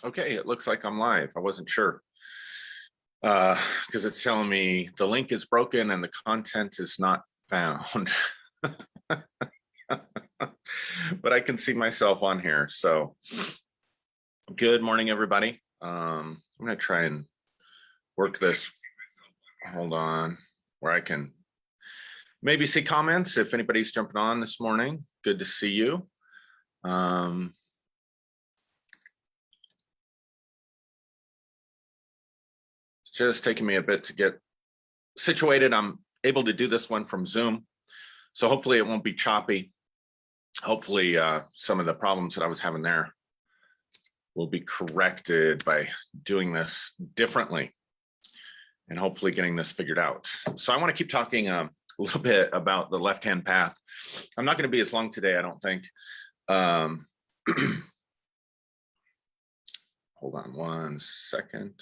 Okay, it looks like I'm live. I wasn't sure because it's telling me the link is broken and the content is not found. But I can see myself on here. So good morning, everybody. I'm going to try and work this. Hold on, where I can maybe see comments if anybody's jumping on this morning. Good to see you. It's just taking me a bit to get situated. I'm able to do this one from Zoom, so hopefully it won't be choppy. Hopefully some of the problems that I was having there will be corrected by doing this differently and hopefully getting this figured out. So I want to keep talking a little bit about the left-hand path. I'm not going to be as long today, I don't think. Hold on one second.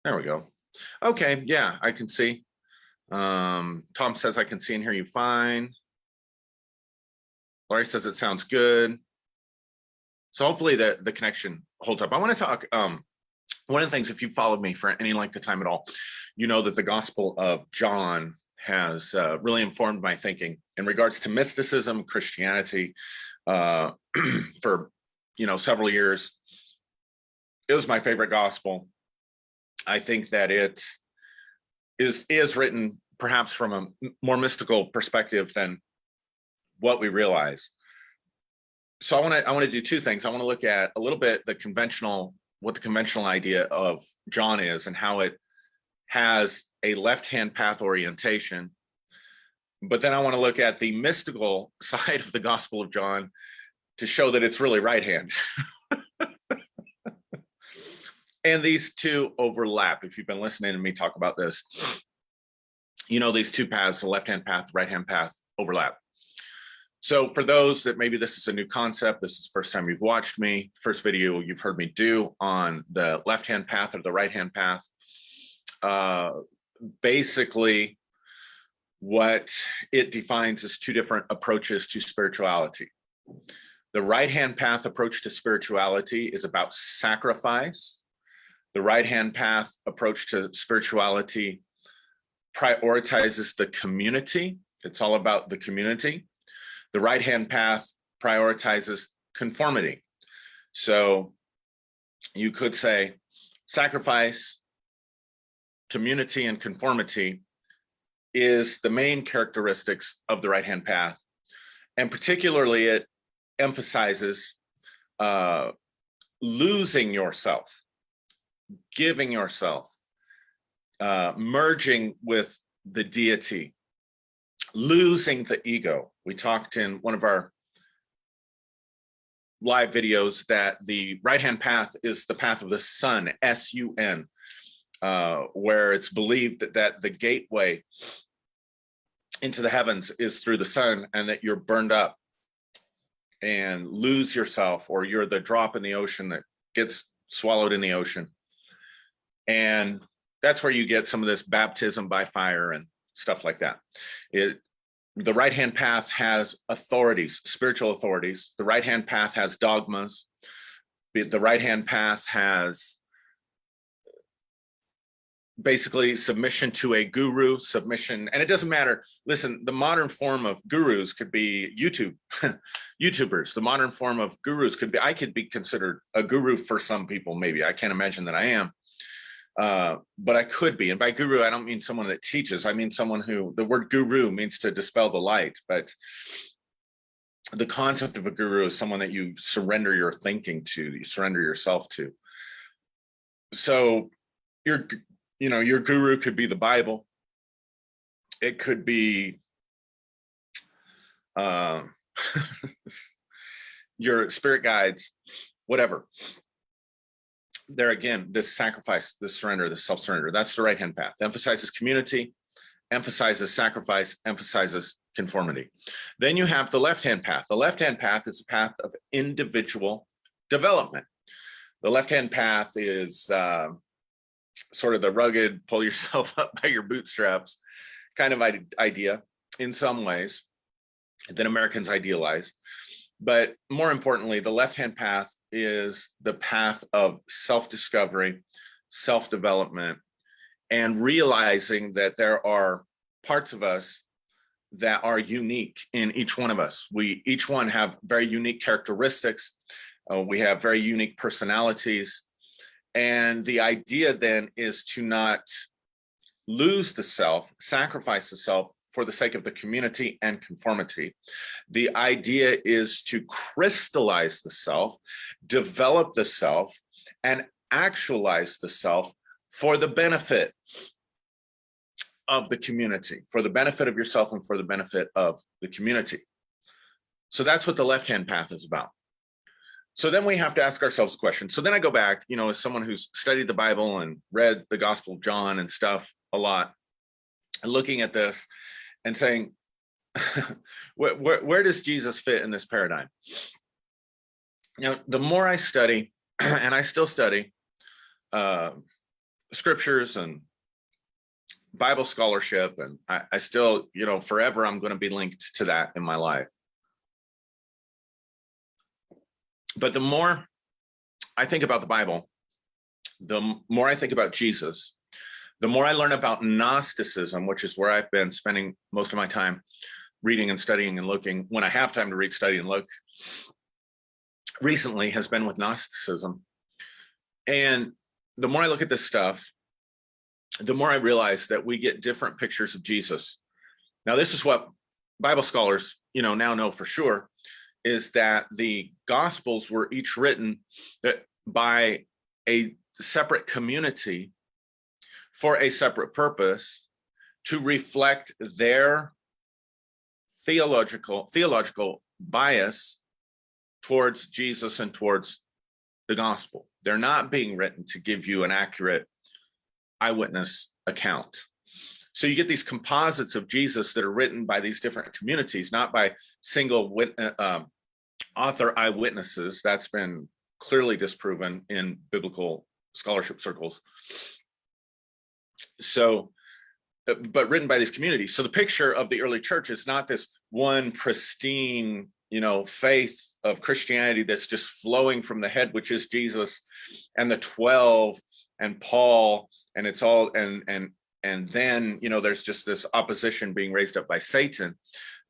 There we go. Okay, yeah, I can see. Tom says I can see and hear you fine. Laurie says it sounds good. So hopefully the connection holds up. I want to talk, one of the things, if you've followed me for any length of time at all, you know that the Gospel of John has really informed my thinking in regards to mysticism, Christianity, for several years. It was my favorite gospel. I think that it is written perhaps from a more mystical perspective than what we realize. So I want to do two things. I want to look at a little bit what the conventional idea of John is and how it has a left-hand path orientation. But then I want to look at the mystical side of the Gospel of John to show that it's really right-hand. And these two overlap. If you've been listening to me talk about this, you know these two paths, the left-hand path, right-hand path, overlap. So for those that maybe this is a new concept, this is the first time you've watched me, first video you've heard me do on the left-hand path or the right-hand path, basically what it defines is two different approaches to spirituality. The right-hand path approach to spirituality is about sacrifice. The right-hand path approach to spirituality prioritizes the community. It's all about the community. The right-hand path prioritizes conformity. So you could say sacrifice, community, and conformity is the main characteristics of the right-hand path. And particularly it emphasizes losing yourself, giving yourself, merging with the deity, losing the ego. We talked in one of our live videos that the right-hand path is the path of the sun, S-U-N, where it's believed that the gateway into the heavens is through the sun, and that you're burned up and lose yourself, or you're the drop in the ocean that gets swallowed in the ocean. And that's where you get some of this baptism by fire and stuff like that. The right-hand path has authorities, spiritual authorities. The right-hand path has dogmas. The right-hand path has basically submission to a guru, submission, and it doesn't matter. Listen, the modern form of gurus could be YouTubers. The modern form of gurus could be, I could be considered a guru for some people, maybe. I can't imagine that I am. But I could be. And by guru, I don't mean someone that teaches. I mean someone who, the word guru means to dispel the light. But the concept of a guru is someone that you surrender your thinking to, you surrender yourself to. So your guru could be the Bible. It could be your spirit guides, whatever. There again, this sacrifice, this surrender, this self-surrender, that's the right-hand path. Emphasizes community, emphasizes sacrifice, emphasizes conformity. Then you have the left-hand path. The left-hand path is a path of individual development. The left-hand path is sort of the rugged, pull yourself up by your bootstraps kind of idea in some ways that Americans idealize. But more importantly, the left-hand path is the path of self-discovery, self-development, and realizing that there are parts of us that are unique in each one of us. We each one have very unique characteristics. We have very unique personalities. And the idea then is to not lose the self, sacrifice the self for the sake of the community and conformity. The idea is to crystallize the self, develop the self, and actualize the self for the benefit of the community, for the benefit of yourself and for the benefit of the community. So that's what the left-hand path is about. So then we have to ask ourselves questions. So then I go back, as someone who's studied the Bible and read the Gospel of John and stuff a lot, and looking at this and saying, where does Jesus fit in this paradigm? The more I study, and I still study scriptures and Bible scholarship, and I still, forever I'm going to be linked to that in my life. But the more I think about the Bible, the more I think about Jesus, the more I learn about Gnosticism, which is where I've been spending most of my time reading and studying and looking, when I have time to read, study, and look, recently has been with Gnosticism. And the more I look at this stuff, the more I realize that we get different pictures of Jesus. Now, this is what Bible scholars, now know for sure, is that the Gospels were each written by a separate community for a separate purpose, to reflect their theological bias towards Jesus and towards the gospel. They're not being written to give you an accurate eyewitness account. So you get these composites of Jesus that are written by these different communities, not by single author eyewitnesses. That's been clearly disproven in biblical scholarship circles. So, but written by these communities. So the picture of the early church is not this one pristine, faith of Christianity that's just flowing from the head, which is Jesus, and the 12 and Paul, and it's all, and then, there's just this opposition being raised up by Satan.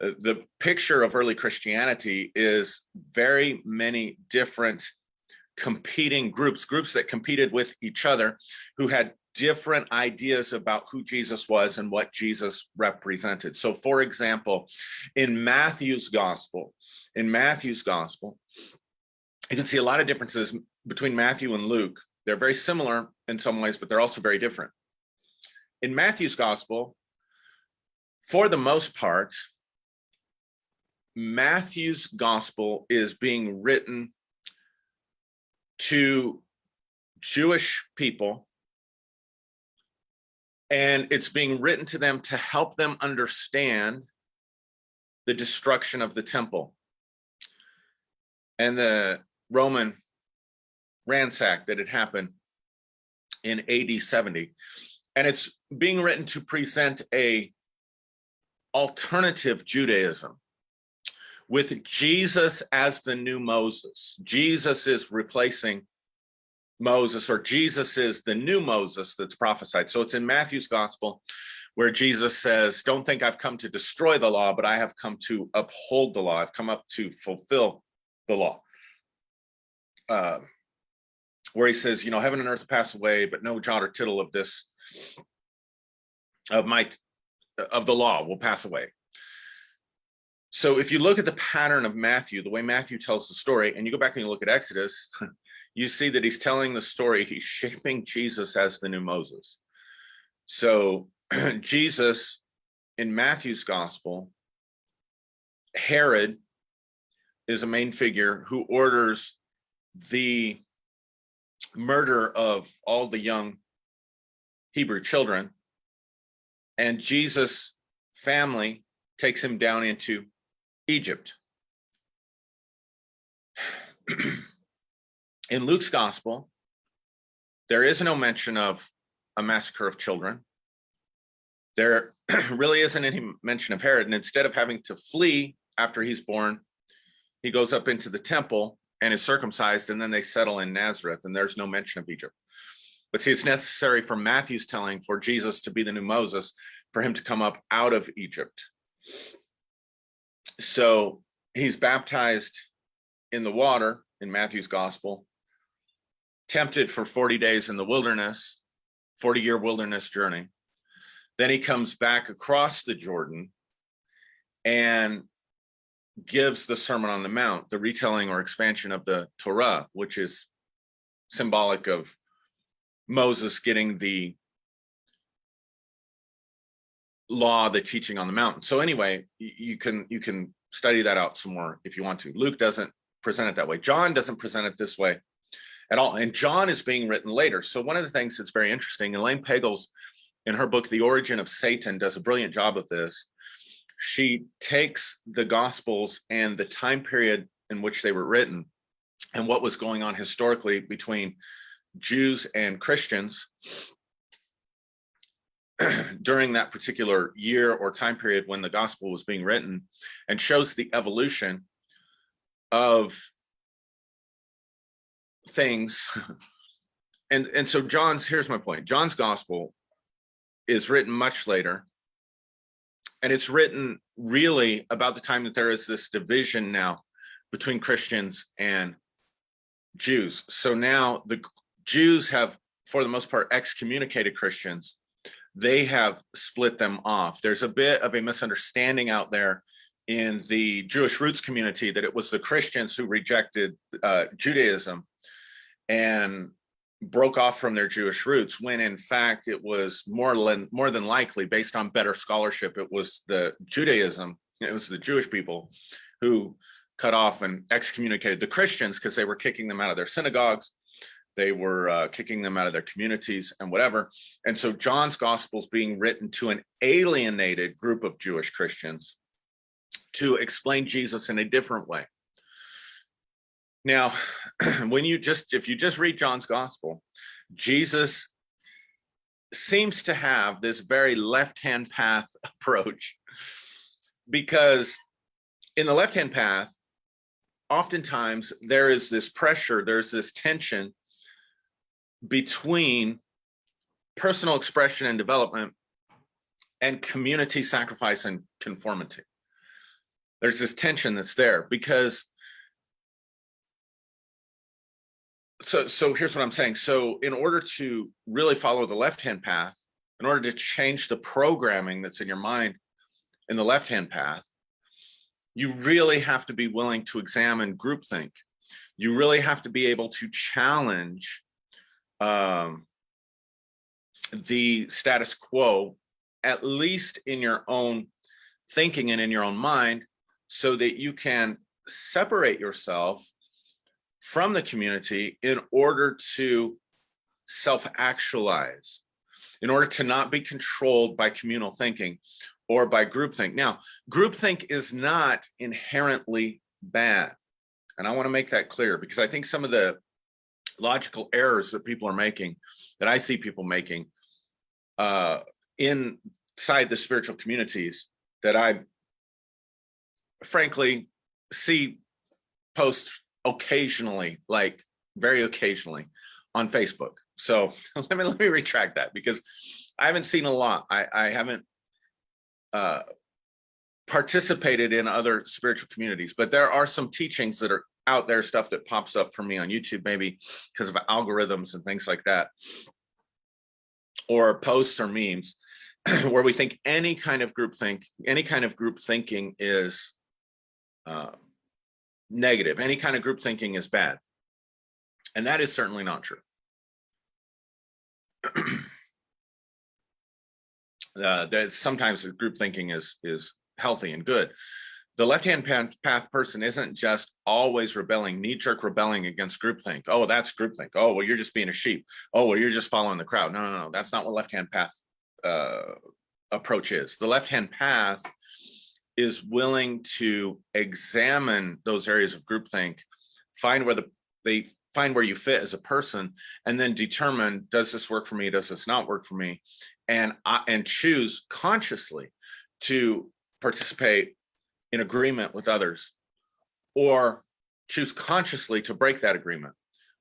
The picture of early Christianity is very many different competing groups that competed with each other, who had different ideas about who Jesus was and what Jesus represented. So, for example, in Matthew's gospel, you can see a lot of differences between Matthew and Luke. They're very similar in some ways, but they're also very different. In Matthew's gospel, for the most part, Matthew's gospel is being written to Jewish people, and it's being written to them to help them understand the destruction of the temple and the Roman ransack that had happened in AD 70. And it's being written to present a alternative Judaism with Jesus as the new Moses. Jesus is replacing Moses, or Jesus is the new Moses that's prophesied. So it's in Matthew's gospel where Jesus says, don't think I've come to destroy the law, but I have come to uphold the law. I've come up to fulfill the law. Where he says, heaven and earth pass away, but no jot or tittle of this, of the law will pass away. So if you look at the pattern of Matthew, the way Matthew tells the story, and you go back and you look at Exodus, you see that he's telling the story, he's shaping Jesus as the new Moses. So Jesus, in Matthew's gospel, Herod is a main figure who orders the murder of all the young Hebrew children, and Jesus' family takes him down into Egypt. In Luke's gospel, there is no mention of a massacre of children. There really isn't any mention of Herod, and instead of having to flee after he's born, he goes up into the temple and is circumcised, and then they settle in Nazareth, and there's no mention of Egypt. But see, it's necessary for Matthew's telling for Jesus to be the new Moses, for him to come up out of Egypt. So he's baptized in the water in Matthew's gospel, tempted for 40 days in the wilderness, 40-year wilderness journey. Then he comes back across the Jordan and gives the Sermon on the Mount, the retelling or expansion of the Torah, which is symbolic of Moses getting the law, the teaching on the mountain. So anyway, you can study that out some more if you want to. Luke doesn't present it that way. John doesn't present it this way at all. And John is being written later. So one of the things that's very interesting, Elaine Pagels, in her book, The Origin of Satan, does a brilliant job of this. She takes the Gospels and the time period in which they were written and what was going on historically between Jews and Christians during that particular year or time period when the gospel was being written, and shows the evolution of things. And so here's my point. John's gospel is written much later, and it's written really about the time that there is this division now between Christians and Jews. So now the Jews have, for the most part, excommunicated Christians. They have split them off. There's a bit of a misunderstanding out there in the Jewish roots community that it was the Christians who rejected Judaism and broke off from their Jewish roots, when in fact it was more than likely, based on better scholarship, it was the Jewish people who cut off and excommunicated the Christians because they were kicking them out of their synagogues. They were kicking them out of their communities and whatever. And so John's gospel is being written to an alienated group of Jewish Christians to explain Jesus in a different way. Now, if you just read John's gospel, Jesus seems to have this very left-hand path approach, because in the left-hand path, oftentimes there is this pressure, there's this tension between personal expression and development and community sacrifice and conformity. There's this tension that's there because so here's what I'm saying. So in order to really follow the left-hand path, in order to change the programming that's in your mind in the left-hand path, you really have to be willing to examine groupthink. You really have to be able to challenge the status quo, at least in your own thinking and in your own mind, so that you can separate yourself from the community in order to self-actualize, in order to not be controlled by communal thinking or by groupthink. Now, groupthink is not inherently bad. And I want to make that clear, because I think some of the logical errors that people are making, that I see people making inside the spiritual communities, that I frankly see posts occasionally, like very occasionally, on Facebook. So let me retract that, because I haven't seen a lot. I haven't participated in other spiritual communities, but there are some teachings that are out there, stuff that pops up for me on YouTube, maybe because of algorithms and things like that, or posts or memes where we think any kind of group thinking is negative. Any kind of group thinking is bad. And that is certainly not true. That sometimes group thinking is healthy and good. The left-hand path person isn't just always rebelling, knee-jerk rebelling against groupthink. Oh, that's groupthink. Oh, well, you're just being a sheep. Oh, well, you're just following the crowd. No. That's not what left-hand path approach is. The left-hand path is willing to examine those areas of groupthink, find where you fit as a person, and then determine, does this work for me? Does this not work for me? And choose consciously to participate in agreement with others or choose consciously to break that agreement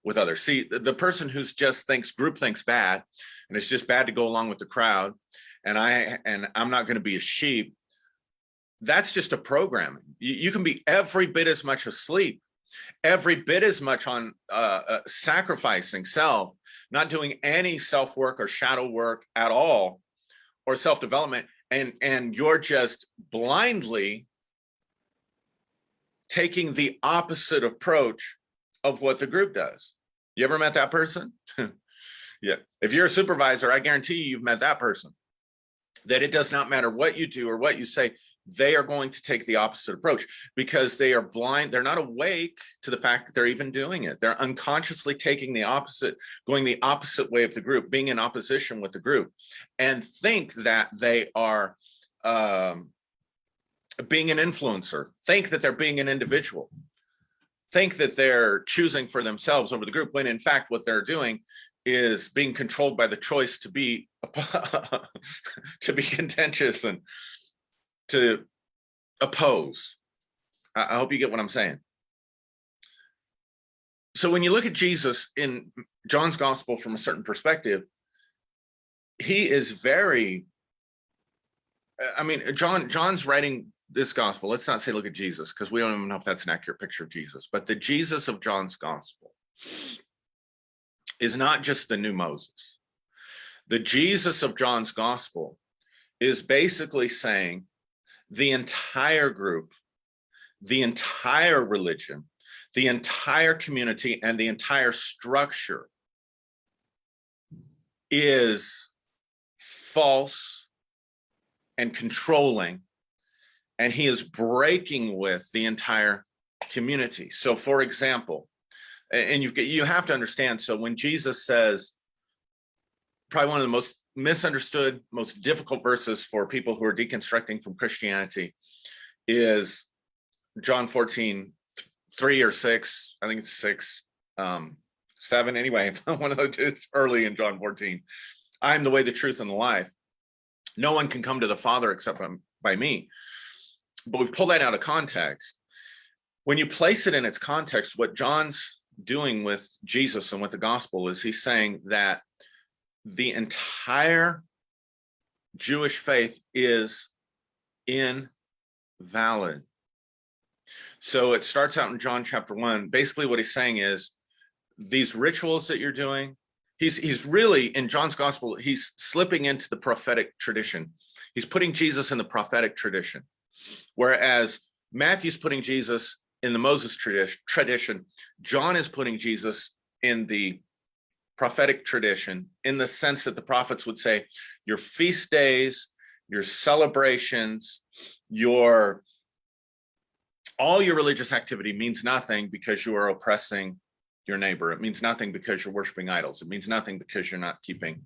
with others. See, the person who's just thinks groupthink's bad, and it's just bad to go along with the crowd, and I'm not going to be a sheep. That's just a programming. You can be every bit as much asleep, every bit as much on sacrificing self, not doing any self work or shadow work at all, or self development, and you're just blindly taking the opposite approach of what the group does. You ever met that person? Yeah. If you're a supervisor, I guarantee you've met that person. That it does not matter what you do or what you say, they are going to take the opposite approach because they are blind. They're not awake to the fact that they're even doing it. They're unconsciously taking the opposite, going the opposite way of the group, being in opposition with the group, and think that they are being an influencer, think that they're being an individual, think that they're choosing for themselves over the group, when in fact what they're doing is being controlled by the choice to be to be contentious and to oppose. I hope you get what I'm saying. So when you look at Jesus in John's gospel from a certain perspective, he is very, I mean, John's writing this gospel. Let's not say look at Jesus, because we don't even know if that's an accurate picture of Jesus, but the Jesus of John's gospel is not just the new Moses. The Jesus of John's gospel is basically saying the entire group, the entire religion, the entire community, and the entire structure is false and controlling, and he is breaking with the entire community. So for example, and you have to understand, so when Jesus says, probably one of the most misunderstood, most difficult verses for people who are deconstructing from Christianity is John 14:3 or 6, I think it's 6, 7, anyway, one of those, it's early in John 14. I am the way, the truth, and the life. No one can come to the Father except by me. But we pull that out of context. When you place it in its context, what John's doing with Jesus and with the gospel is he's saying that the entire Jewish faith is invalid. So it starts out in John chapter 1. Basically what he's saying is these rituals that you're doing, he's really, in John's gospel, he's slipping into the prophetic tradition. He's putting Jesus in the prophetic tradition. Whereas Matthew's putting Jesus in the Moses tradition, John is putting Jesus in the prophetic tradition, in the sense that the prophets would say your feast days, your celebrations, all your religious activity means nothing because you are oppressing your neighbor. It means nothing because you're worshiping idols. It means nothing because you're not keeping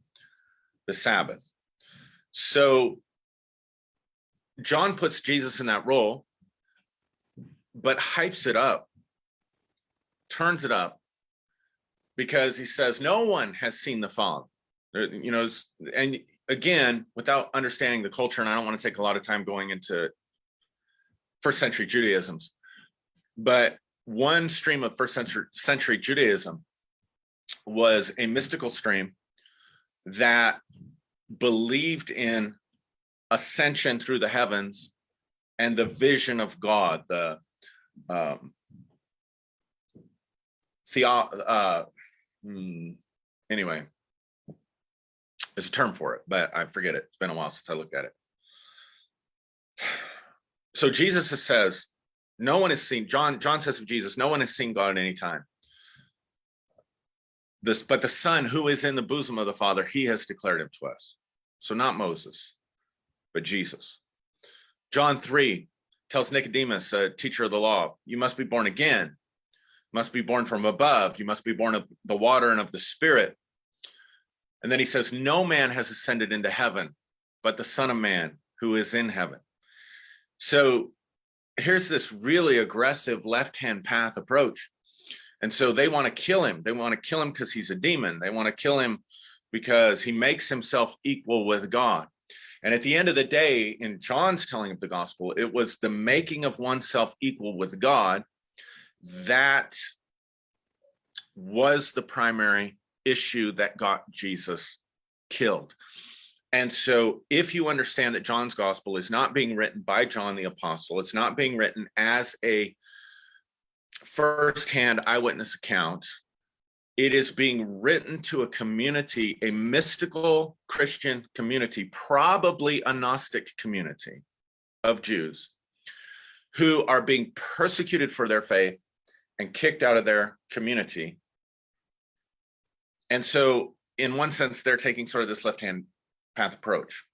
the Sabbath. So John puts Jesus in that role, but hypes it up, turns it up, because he says no one has seen the Father. You know, and again, without understanding the culture, and I don't want to take a lot of time going into first century Judaisms, but one stream of first century Judaism was a mystical stream that believed in ascension through the heavens and the vision of God, the anyway, there's a term for it, but I forget it. It's been a while since I looked at it. So Jesus says, no one has seen, John says of Jesus, no one has seen God at any time. But the Son who is in the bosom of the Father, he has declared him to us. So not Moses, but Jesus. John 3 tells Nicodemus, a teacher of the law, you must be born again, must be born from above, you must be born of the water and of the Spirit. And then he says, no man has ascended into heaven, but the Son of Man who is in heaven. So here's this really aggressive left-hand path approach. And so they want to kill him. They want to kill him because he's a demon. They want to kill him because he makes himself equal with God. And at the end of the day, in John's telling of the gospel, it was the making of oneself equal with God that was the primary issue that got Jesus killed. And so if you understand that John's gospel is not being written by John the apostle, it's not being written as a firsthand eyewitness account, it is being written to a community, a mystical Christian community, probably a Gnostic community of Jews who are being persecuted for their faith and kicked out of their community. And so in one sense, they're taking sort of this left-hand path approach.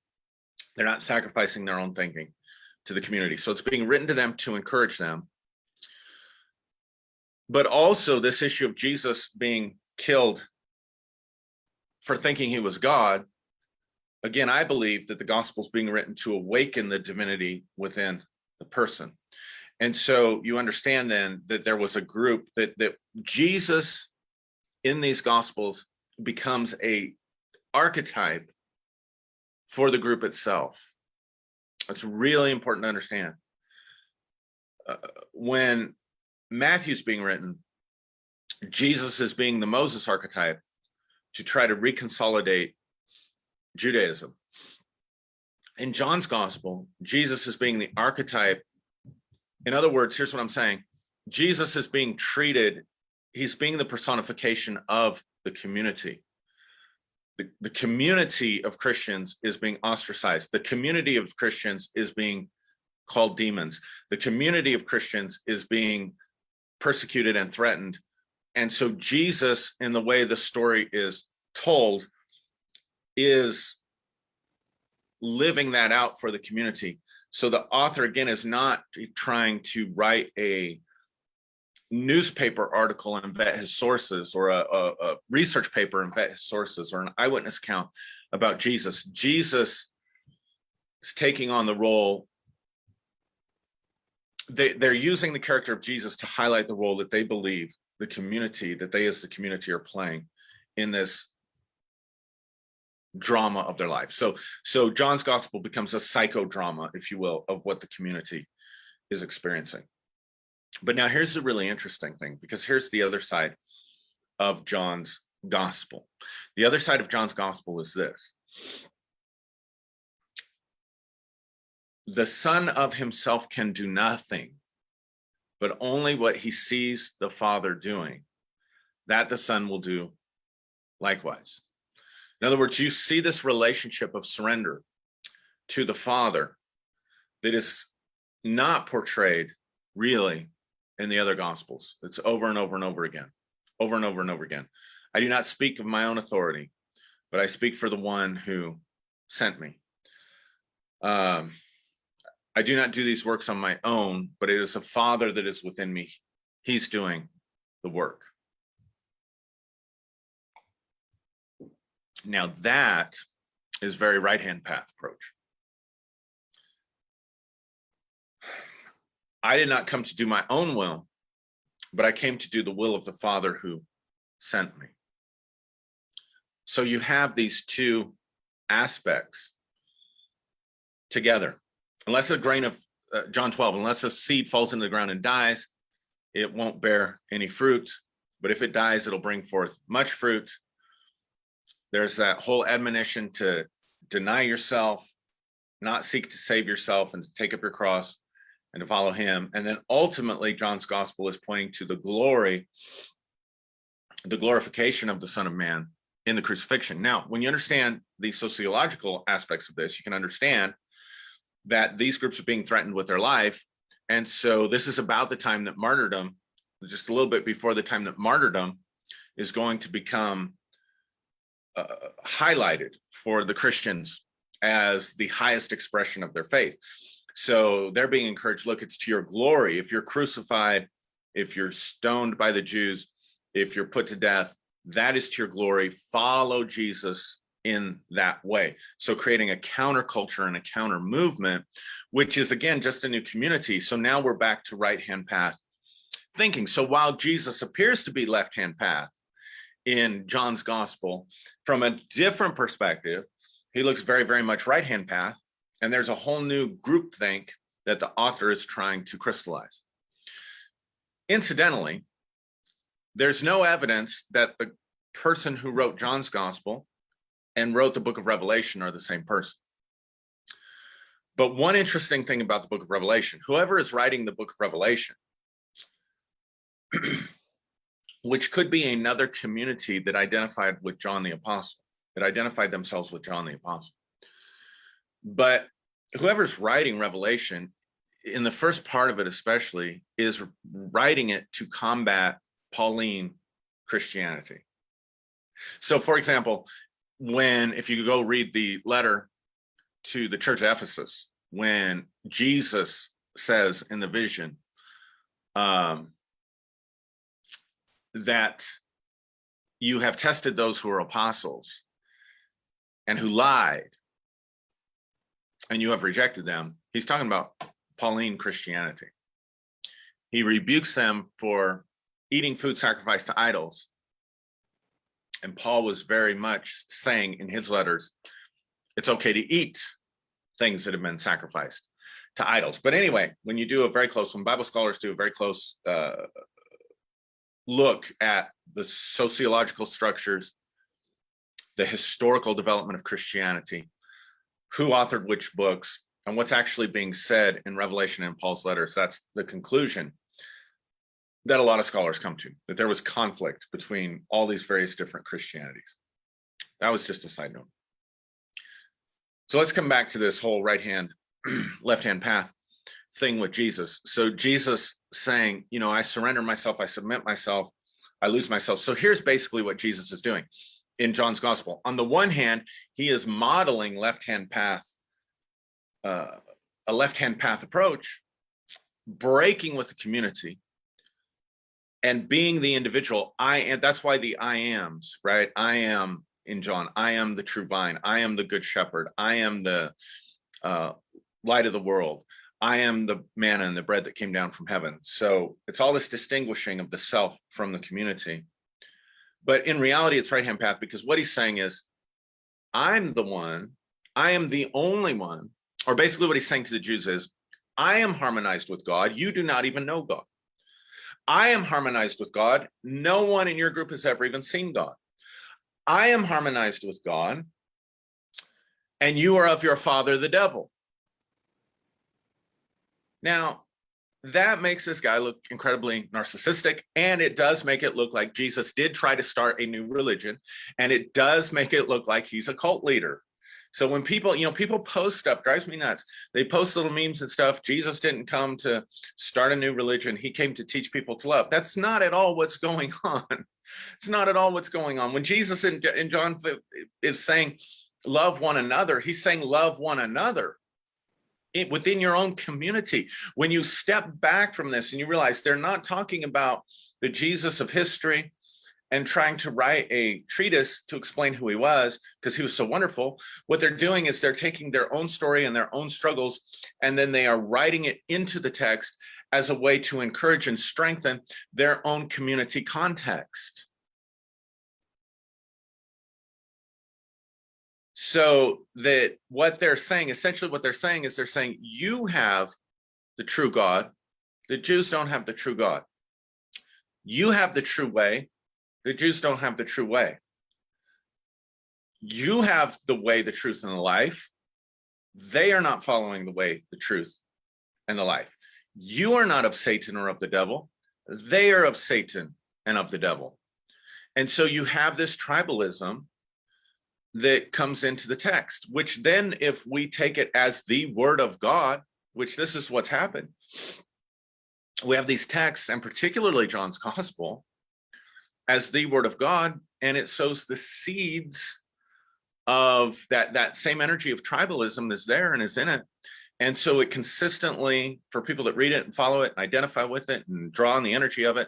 They're not sacrificing their own thinking to the community. So it's being written to them to encourage them. But also this issue of Jesus being killed for thinking he was God. Again, I believe that the gospel is being written to awaken the divinity within the person. And so you understand then that there was a group that Jesus in these gospels becomes a archetype for the group itself. It's really important to understand. When Matthew's being written, Jesus is being the Moses archetype to try to reconsolidate Judaism. In John's gospel, Jesus is being the archetype. In other words, here's what I'm saying. Jesus is being treated, he's being the personification of the community. The community of Christians is being ostracized. The community of Christians is being called demons. The community of Christians is being persecuted and threatened. And so Jesus, in the way the story is told, is living that out for the community. So the author, again, is not trying to write a newspaper article and vet his sources, or a research paper and vet his sources, or an eyewitness account about Jesus. Jesus is taking on the role. They're using the character of Jesus to highlight the role that they believe the community, that they as the community are playing in this drama of their life. So John's gospel becomes a psychodrama, if you will, of what the community is experiencing. But now here's the really interesting thing, because here's the other side of John's gospel. The other side of John's gospel is this. The Son of himself can do nothing, but only what he sees the Father doing, that the Son will do likewise. In other words, you see this relationship of surrender to the Father that is not portrayed really in the other Gospels. It's over and over and over again, over and over and over again. I do not speak of my own authority, but I speak for the one who sent me. I do not do these works on my own, but it is the Father that is within me. He's doing the work. Now that is very right-hand path approach. I did not come to do my own will, but I came to do the will of the Father who sent me. So you have these two aspects together. Unless a grain of, John 12, unless a seed falls into the ground and dies, it won't bear any fruit. But if it dies, it'll bring forth much fruit. There's that whole admonition to deny yourself, not seek to save yourself, and to take up your cross and to follow him. And then ultimately, John's gospel is pointing to the glorification of the Son of Man in the crucifixion. Now, when you understand the sociological aspects of this, you can understand that these groups are being threatened with their life. And so this is about the time that martyrdom, just a little bit before the time that martyrdom is going to become highlighted for the Christians as the highest expression of their faith. So they're being encouraged, look, it's to your glory. If you're crucified, if you're stoned by the Jews, if you're put to death, that is to your glory. Follow Jesus in that way. So creating a counterculture and a counter movement, which is, again, just a new community. So now we're back to right-hand path thinking. So while Jesus appears to be left-hand path in John's gospel, from a different perspective, he looks very, very much right-hand path. And there's a whole new groupthink that the author is trying to crystallize. Incidentally, there's no evidence that the person who wrote John's gospel and wrote the book of Revelation are the same person. But one interesting thing about the book of Revelation, whoever is writing the book of Revelation, which could be another community that identified with John the Apostle, that identified themselves with John the Apostle. But whoever's writing Revelation, in the first part of it especially, is writing it to combat Pauline Christianity. So, for example, if you go read the letter to the church of Ephesus, when Jesus says in the vision that you have tested those who are apostles and who lied, and you have rejected them, he's talking about Pauline Christianity. He rebukes them for eating food sacrificed to idols. And Paul was very much saying in his letters, it's okay to eat things that have been sacrificed to idols. But anyway, when Bible scholars do a very close look at the sociological structures, the historical development of Christianity, who authored which books, and what's actually being said in Revelation and Paul's letters, that's the conclusion that a lot of scholars come to, that there was conflict between all these various different Christianities. That was just a side note. So let's come back to this whole right-hand, left-hand path thing with Jesus. So Jesus saying, I surrender myself, I submit myself, I lose myself. So here's basically what Jesus is doing in John's gospel. On the one hand, he is modeling a left-hand path approach, breaking with the community and being the individual. That's why the I ams, right? I am in John. I am the true vine. I am the good shepherd. I am the light of the world. I am the manna and the bread that came down from heaven. So it's all this distinguishing of the self from the community. But in reality, it's right-hand path, because what he's saying is, I'm the one, I am the only one, or basically what he's saying to the Jews is, I am harmonized with God. You do not even know God. I am harmonized with God. No one in your group has ever even seen God. I am harmonized with God, and you are of your father, the devil. Now, that makes this guy look incredibly narcissistic, and it does make it look like Jesus did try to start a new religion, and it does make it look like he's a cult leader. So when people post stuff, drives me nuts. They post little memes and stuff. Jesus didn't come to start a new religion. He came to teach people to love. That's not at all what's going on. It's not at all what's going on. When Jesus in John is saying, love one another, he's saying love one another within your own community. When you step back from this and you realize they're not talking about the Jesus of history and trying to write a treatise to explain who he was because he was so wonderful. What they're doing is they're taking their own story and their own struggles, and then they are writing it into the text as a way to encourage and strengthen their own community context. So that what they're saying, essentially what they're saying is, they're saying you have the true God. The Jews don't have the true God. You have the true way. The Jews don't have the true way. You have the way, the truth, and the life. They are not following the way, the truth, and the life. You are not of Satan or of the devil. They are of Satan and of the devil. And so you have this tribalism that comes into the text, which then, if we take it as the word of God, which this is what's happened, we have these texts, and particularly John's gospel, as the word of God, and it sows the seeds of that same energy of tribalism is there and is in it. And so it consistently, for people that read it and follow it and identify with it and draw on the energy of it,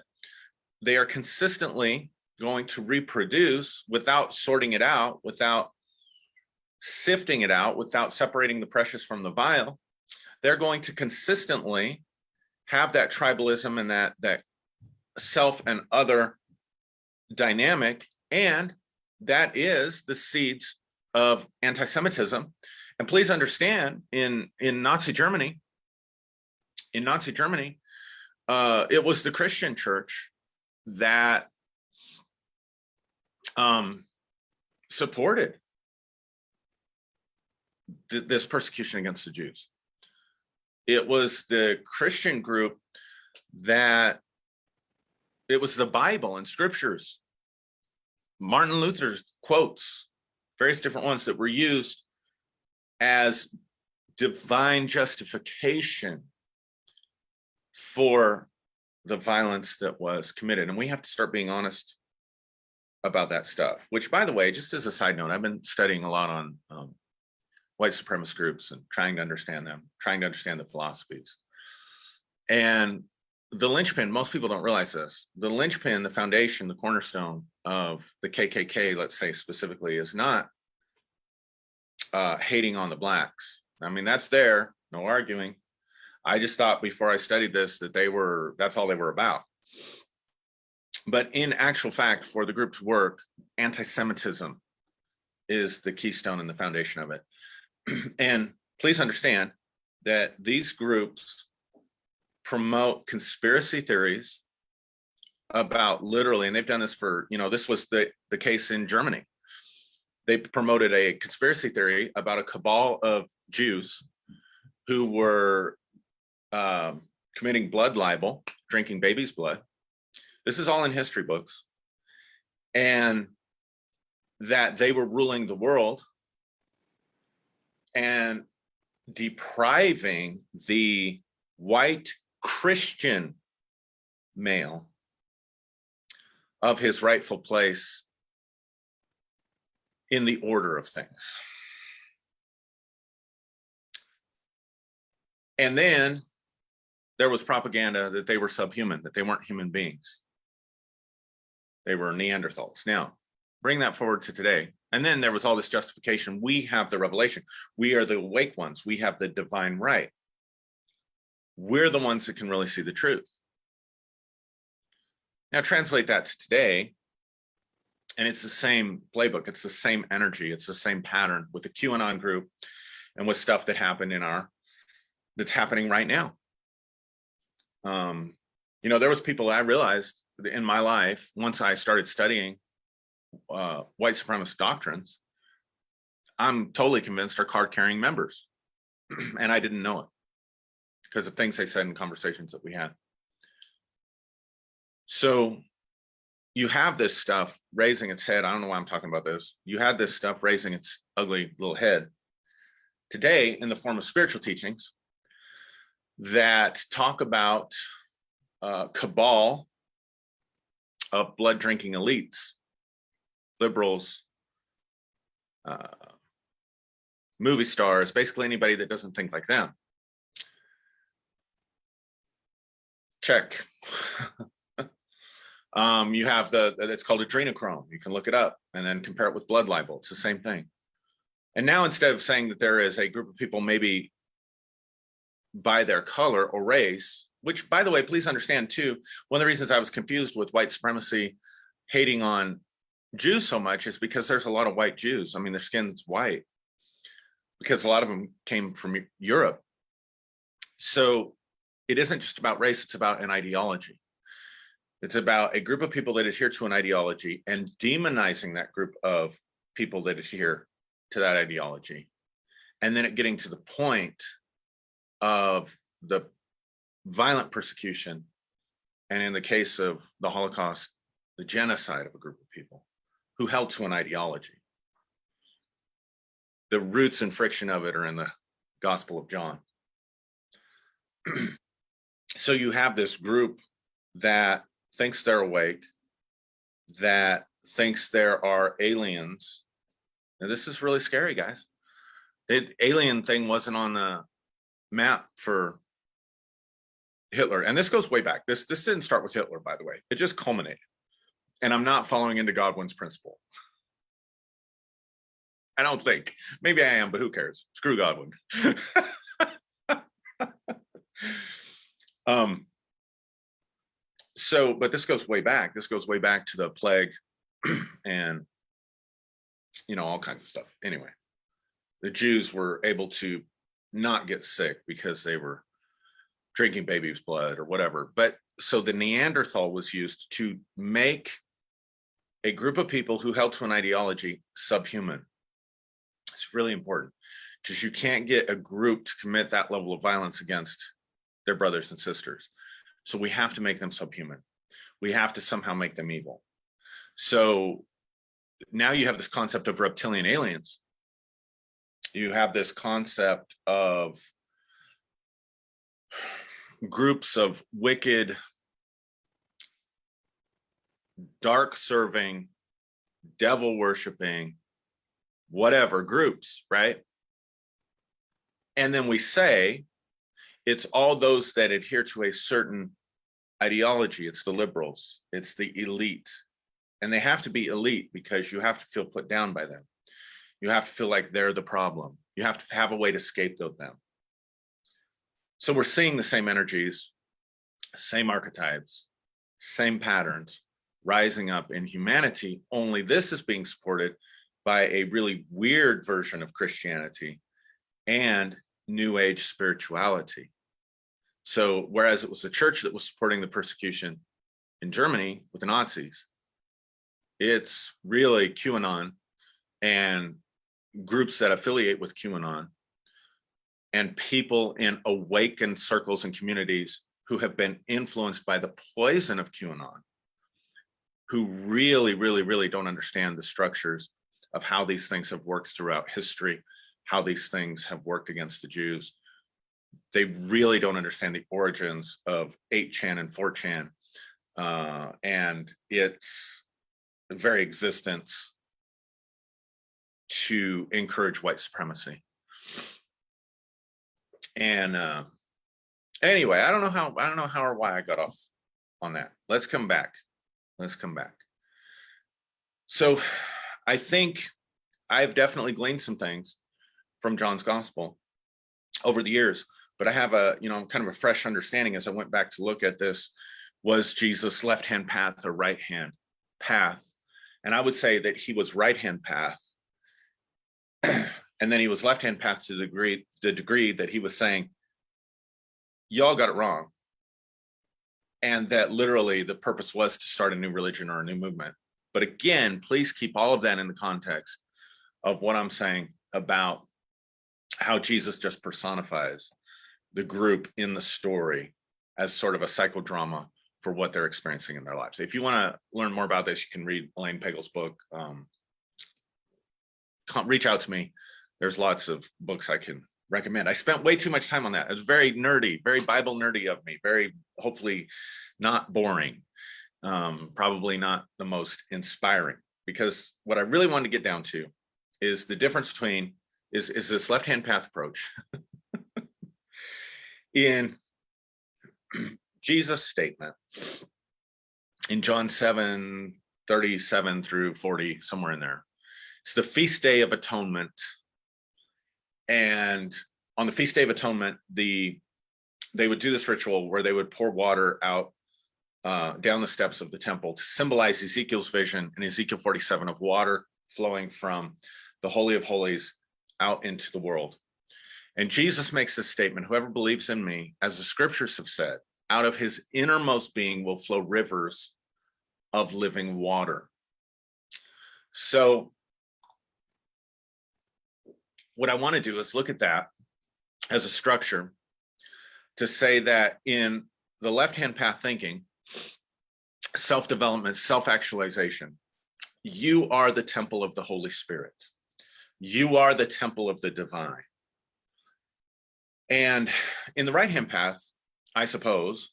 they are consistently going to reproduce without sorting it out, without sifting it out, without separating the precious from the vile. They're going to consistently have that tribalism and that self and other dynamic, and that is the seeds of anti-Semitism. And please understand, in Nazi Germany, It was the Christian church that supported this persecution against the Jews. It was the Christian group that, it was the Bible and scriptures, Martin Luther's quotes, various different ones that were used as divine justification for the violence that was committed. And we have to start being honest about that stuff, which, by the way, just as a side note, I've been studying a lot on white supremacist groups and trying to understand them, trying to understand the philosophies. And the linchpin, most people don't realize this, the linchpin, the foundation, the cornerstone of the KKK, let's say specifically, is not hating on the blacks. I mean, that's there, no arguing. I just thought before I studied this that that's all they were about. But in actual fact, for the group to work, anti-Semitism is the keystone and the foundation of it. And please understand that these groups promote conspiracy theories about, literally, and they've done this for, this was the case in Germany. They promoted a conspiracy theory about a cabal of Jews who were committing blood libel, drinking baby's blood. This is all in history books. And that they were ruling the world and depriving the white Christian male of his rightful place in the order of things. And then there was propaganda that they were subhuman, that they weren't human beings. They were Neanderthals. Now, bring that forward to today. And then there was all this justification. We have the revelation. We are the awake ones. We have the divine right. We're the ones that can really see the truth. Now, translate that to today, and it's the same playbook. It's the same energy. It's the same pattern with the QAnon group and with stuff that happened that's happening right now. There was people I realized in my life, once I started studying white supremacist doctrines, I'm totally convinced are card-carrying members. And I didn't know it because of things they said in conversations that we had. So you have this stuff raising its head. I don't know why I'm talking about this. You had this stuff raising its ugly little head today in the form of spiritual teachings that talk about cabal of blood drinking elites, liberals, movie stars, basically anybody that doesn't think like them. Check. You have it's called adrenochrome. You can look it up and then compare it with blood libel. It's the same thing. And now, instead of saying that there is a group of people maybe by their color or race, which, by the way, please understand too, one of the reasons I was confused with white supremacy hating on Jews so much is because there's a lot of white Jews. I mean, their skin's white because a lot of them came from Europe. So it isn't just about race, it's about an ideology. It's about a group of people that adhere to an ideology and demonizing that group of people that adhere to that ideology. And then it getting to the point of the violent persecution, and in the case of the Holocaust, the genocide of a group of people who held to an ideology. The roots and friction of it are in the Gospel of John. So you have this group that thinks they're awake, that thinks there are aliens. Now, this is really scary, guys. The alien thing wasn't on the map for Hitler. And this goes way back. This didn't start with Hitler, by the way. It just culminated. And I'm not following into Godwin's principle. I don't think. Maybe I am, but who cares? Screw Godwin. But this goes way back. This goes way back to the plague and, all kinds of stuff. Anyway, the Jews were able to not get sick because they were drinking baby's blood or whatever. But so the Neanderthal was used to make a group of people who held to an ideology subhuman. It's really important because you can't get a group to commit that level of violence against their brothers and sisters. So we have to make them subhuman. We have to somehow make them evil. So now you have this concept of reptilian aliens. You have this concept of groups of wicked, dark serving, devil worshiping, whatever groups, right? And then we say it's all those that adhere to a certain ideology. It's the liberals, it's the elite. And they have to be elite because you have to feel put down by them. You have to feel like they're the problem. You have to have a way to scapegoat them. So we're seeing the same energies, same archetypes, same patterns rising up in humanity, only this is being supported by a really weird version of Christianity and New Age spirituality. So whereas it was the church that was supporting the persecution in Germany with the Nazis, it's really QAnon and groups that affiliate with QAnon and people in awakened circles and communities who have been influenced by the poison of QAnon, who really, really, really don't understand the structures of how these things have worked throughout history, how these things have worked against the Jews. They really don't understand the origins of 8chan and 4chan and its very existence to encourage white supremacy. And anyway, I don't know how or why I got off on that. Let's come back. So I think I've definitely gleaned some things from John's gospel over the years, but I have a, kind of a fresh understanding as I went back to look at this. Was Jesus left-hand path or right-hand path? And I would say that he was right-hand path. And then he was left-hand path to the degree that he was saying, y'all got it wrong. And that literally the purpose was to start a new religion or a new movement. But again, please keep all of that in the context of what I'm saying about how Jesus just personifies the group in the story as sort of a psychodrama for what they're experiencing in their lives. If you want to learn more about this, you can read Elaine Pagel's book. Reach out to me. There's lots of books I can recommend. I spent way too much time on that. It was very nerdy, very Bible nerdy of me, very hopefully not boring, probably not the most inspiring, because what I really wanted to get down to is the difference between is this left-hand path approach in Jesus' statement in John 7:37 through 40, somewhere in there. It's the Feast Day of Atonement. And on the Feast Day of Atonement, they would do this ritual where they would pour water out down the steps of the temple to symbolize Ezekiel's vision in Ezekiel 47 of water flowing from the Holy of Holies out into the world. And Jesus makes this statement: whoever believes in me, as the scriptures have said, out of his innermost being will flow rivers of living water. So what I want to do is look at that as a structure to say that in the left-hand path thinking, self-development, self-actualization, you are the temple of the Holy Spirit. You are the temple of the divine. And in the right-hand path, I suppose,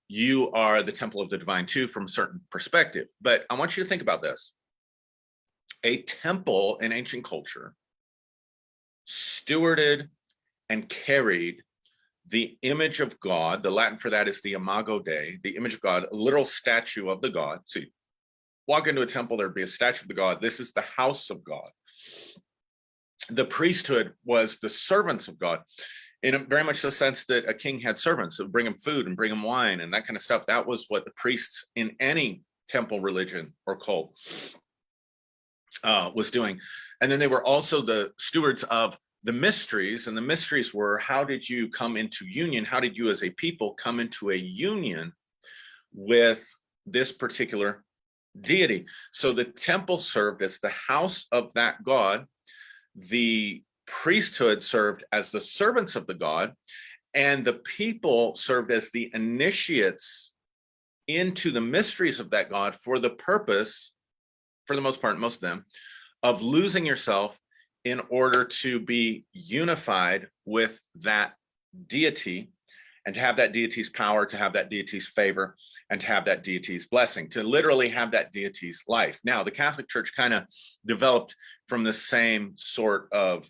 you are the temple of the divine too, from a certain perspective. But I want you to think about this. A temple in ancient culture stewarded and carried the image of God. The Latin for that is the imago Dei, the image of God, a literal statue of the God. So you walk into a temple, there'd be a statue of the God. This is the house of God. The priesthood was the servants of God, in very much the sense that a king had servants that would bring him food and bring him wine and that kind of stuff. That was what the priests in any temple religion or cult was doing. And then they were also the stewards of the mysteries, and the mysteries were, how did you come into union? How did you as a people come into a union with this particular deity? So the temple served as the house of that God. The priesthood served as the servants of the God, and the people served as the initiates into the mysteries of that God, for the purpose, for the most part, most of them, of losing yourself in order to be unified with that deity, and to have that deity's power, to have that deity's favor, and to have that deity's blessing, to literally have that deity's life. Now, the Catholic Church kind of developed from the same sort of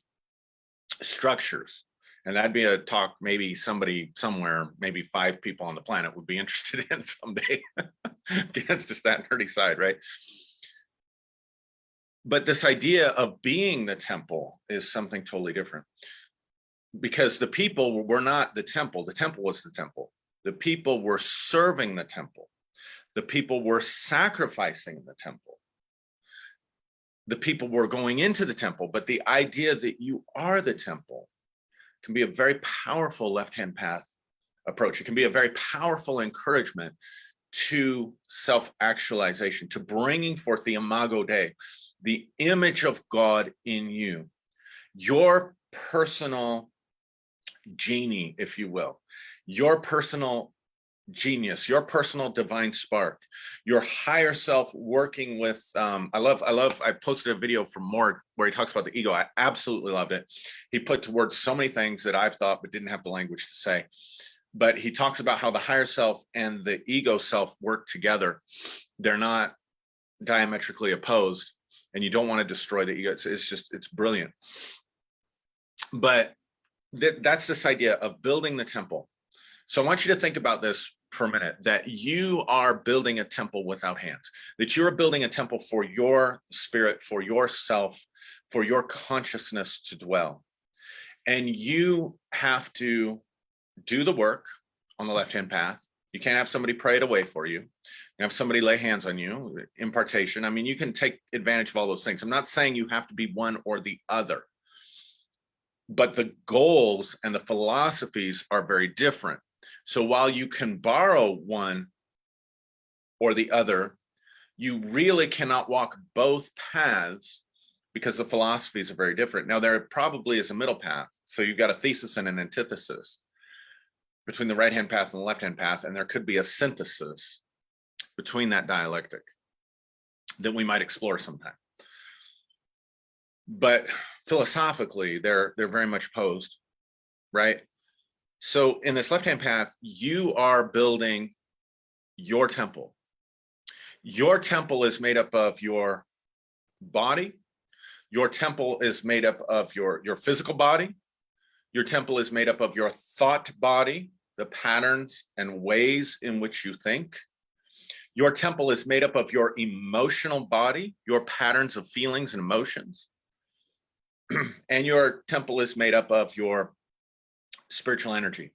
structures. And that'd be a talk maybe somebody somewhere, maybe 5 people on the planet would be interested in someday. It's just that nerdy side, right? But this idea of being the temple is something totally different, because the people were not the temple. The temple was the temple. The people were serving the temple. The people were sacrificing the temple. The people were going into the temple, but the idea that you are the temple can be a very powerful left-hand path approach. It can be a very powerful encouragement to self-actualization, to bringing forth the imago Dei, the image of God in you, your personal genie, if you will, your personal genius, your personal divine spark, your higher self working with, I posted a video from Morg where he talks about the ego. I absolutely loved it. He put to words so many things that I've thought but didn't have the language to say. But he talks about how the higher self and the ego self work together. They're not diametrically opposed, and you don't want to destroy the ego. It's brilliant. But that's this idea of building the temple. So I want you to think about this for a minute, that you are building a temple without hands, that you're building a temple for your spirit, for yourself, for your consciousness to dwell. And you have to do the work on the left-hand path. You can't have somebody pray it away for you. You have somebody lay hands on you, impartation. I mean, you can take advantage of all those things. I'm not saying you have to be one or the other, but the goals and the philosophies are very different. So while you can borrow one or the other, you really cannot walk both paths, because the philosophies are very different. Now, there probably is a middle path. So you've got a thesis and an antithesis between the right-hand path and the left-hand path, and there could be a synthesis between that dialectic that we might explore sometime. But philosophically, they're very much opposed, right? So in this left-hand path, you are building your temple. Your temple is made up of your body. Your temple is made up of your physical body. Your temple is made up of your thought body, the patterns and ways in which you think. Your temple is made up of your emotional body, your patterns of feelings and emotions. And your temple is made up of your spiritual energy,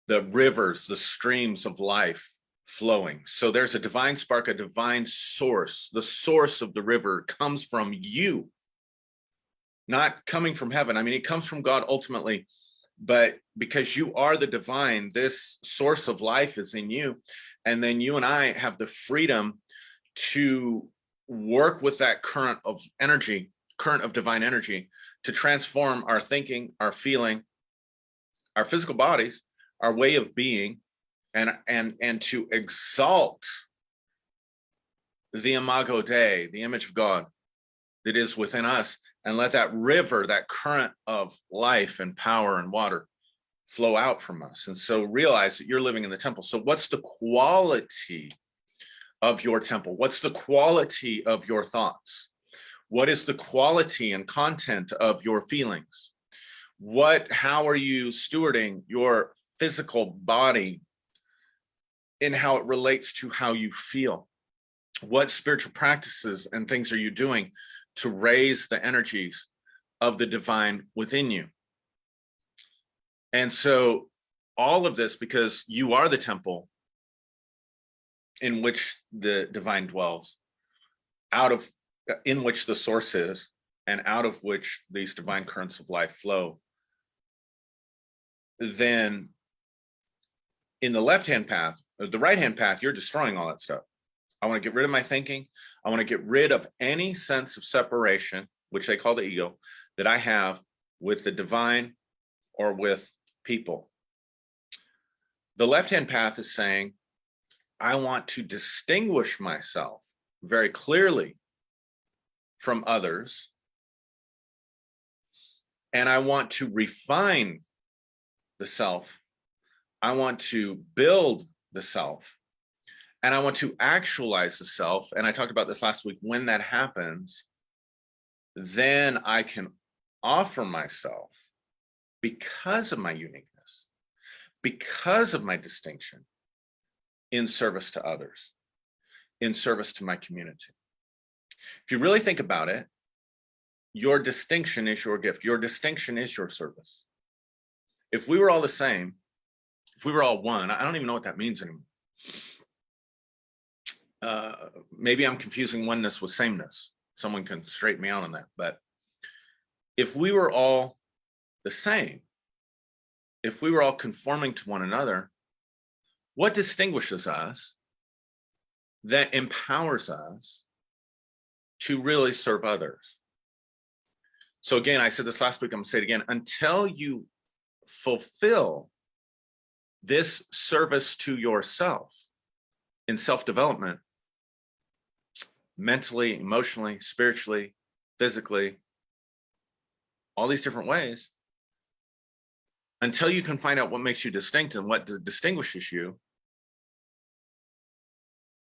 the rivers, the streams of life flowing. So there's a divine spark, a divine source. The source of the river comes from you, not coming from heaven. I mean, it comes from God ultimately, but because you are the divine, this source of life is in you. And then you and I have the freedom to work with that current of energy, current of divine energy, to transform our thinking, our feeling, our physical bodies, our way of being, and to exalt the imago Dei, the image of God that is within us, and let that river, that current of life and power and water flow out from us. And so realize that you're living in the temple. So what's the quality of your temple? What's the quality of your thoughts? What is the quality and content of your feelings? How are you stewarding your physical body in how it relates to how you feel? What spiritual practices and things are you doing to raise the energies of the divine within you? And so all of this, because you are the temple in which the divine dwells, in which the source is, and out of which these divine currents of life flow, then in the left-hand path, or the right-hand path, you're destroying all that stuff. I want to get rid of my thinking. I want to get rid of any sense of separation, which they call the ego, that I have with the divine or with people. The left-hand path is saying, I want to distinguish myself very clearly from others, and I want to refine the self. I want to build the self, and I want to actualize the self. And I talked about this last week. When that happens, then I can offer myself because of my uniqueness, because of my distinction, in service to others, in service to my community. If you really think about it, your distinction is your gift. Your distinction is your service. If we were all the same, if we were all one, I don't even know what that means anymore. Maybe I'm confusing oneness with sameness. Someone can straighten me out on that. But if we were all the same, if we were all conforming to one another, what distinguishes us that empowers us to really serve others? So again, I said this last week, I'm gonna say it again, until you fulfill this service to yourself in self-development, mentally, emotionally, spiritually, physically, all these different ways, until you can find out what makes you distinct and what distinguishes you,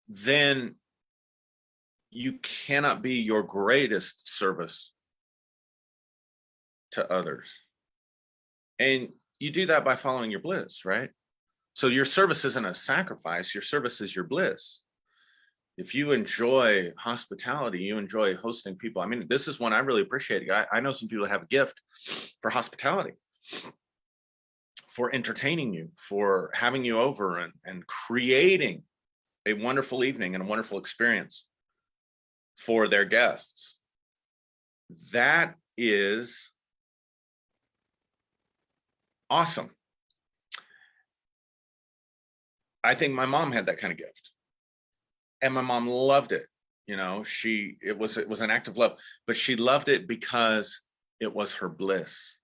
then you cannot be your greatest service to others. And you do that by following your bliss, right? So your service isn't a sacrifice, your service is your bliss. If you enjoy hospitality, you enjoy hosting people. I mean, this is one I really appreciate. I know some people have a gift for hospitality, for entertaining you, for having you over and creating a wonderful evening and a wonderful experience for their guests. That is awesome. I think my mom had that kind of gift, and my mom loved it. You know, it was an act of love, but she loved it because it was her bliss.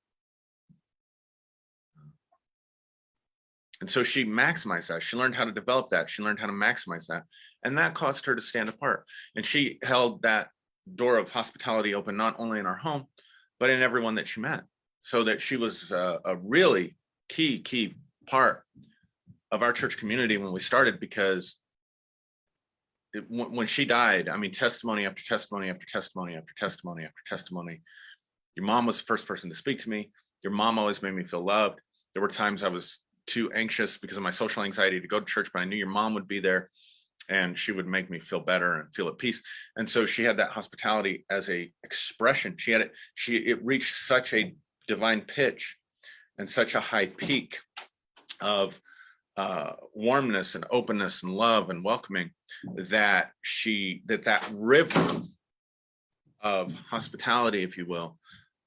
And so she maximized that. She learned how to develop that. She learned how to maximize that. And that caused her to stand apart. And she held that door of hospitality open, not only in our home, but in everyone that she met. So that she was a really key part of our church community when we started, because when she died, I mean, testimony after testimony after testimony after testimony after testimony. Your mom was the first person to speak to me. Your mom always made me feel loved. There were times I was too anxious because of my social anxiety to go to church, but I knew your mom would be there and she would make me feel better and feel at peace. And so she had that hospitality as a expression. It reached such a divine pitch and such a high peak of warmness and openness and love and welcoming, that that river of hospitality, if you will,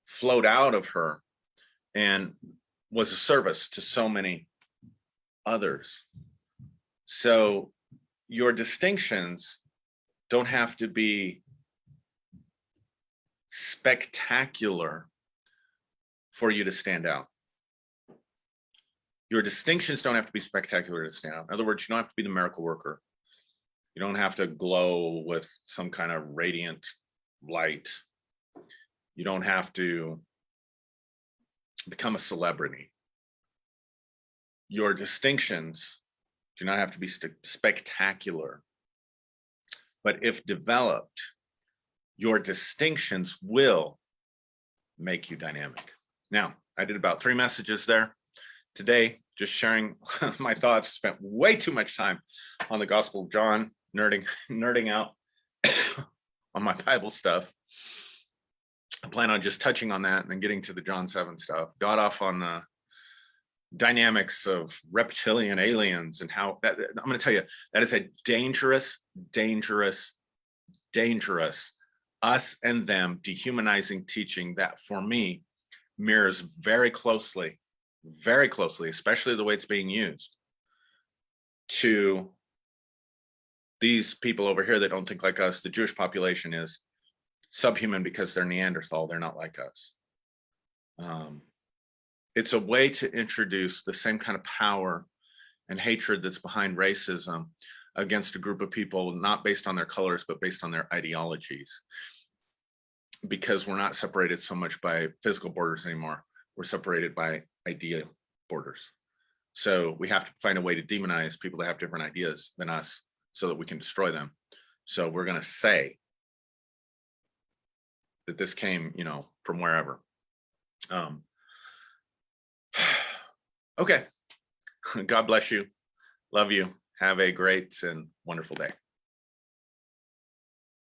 flowed out of her and was a service to so many others. So your distinctions don't have to be spectacular for you to stand out. Your distinctions don't have to be spectacular to stand out. In other words, you don't have to be the miracle worker. You don't have to glow with some kind of radiant light. You don't have to become a celebrity. Your distinctions do not have to be spectacular, but if developed, your distinctions will make you dynamic. Now, I did about 3 messages there today, just sharing my thoughts. Spent way too much time on the Gospel of John, nerding out on my Bible stuff. I plan on just touching on that and then getting to the John 7 stuff. Got off on the dynamics of reptilian aliens and how that, I'm going to tell you, that is a dangerous us and them dehumanizing teaching that for me mirrors very closely, especially the way it's being used, to these people over here that don't think like us. The Jewish population is subhuman because they're Neanderthal. They're not like us. It's a way to introduce the same kind of power and hatred that's behind racism against a group of people, not based on their colors, but based on their ideologies. Because we're not separated so much by physical borders anymore. We're separated by idea borders. So we have to find a way to demonize people that have different ideas than us so that we can destroy them. So we're going to say that this came, from wherever. Okay. God bless you. Love you. Have a great and wonderful day.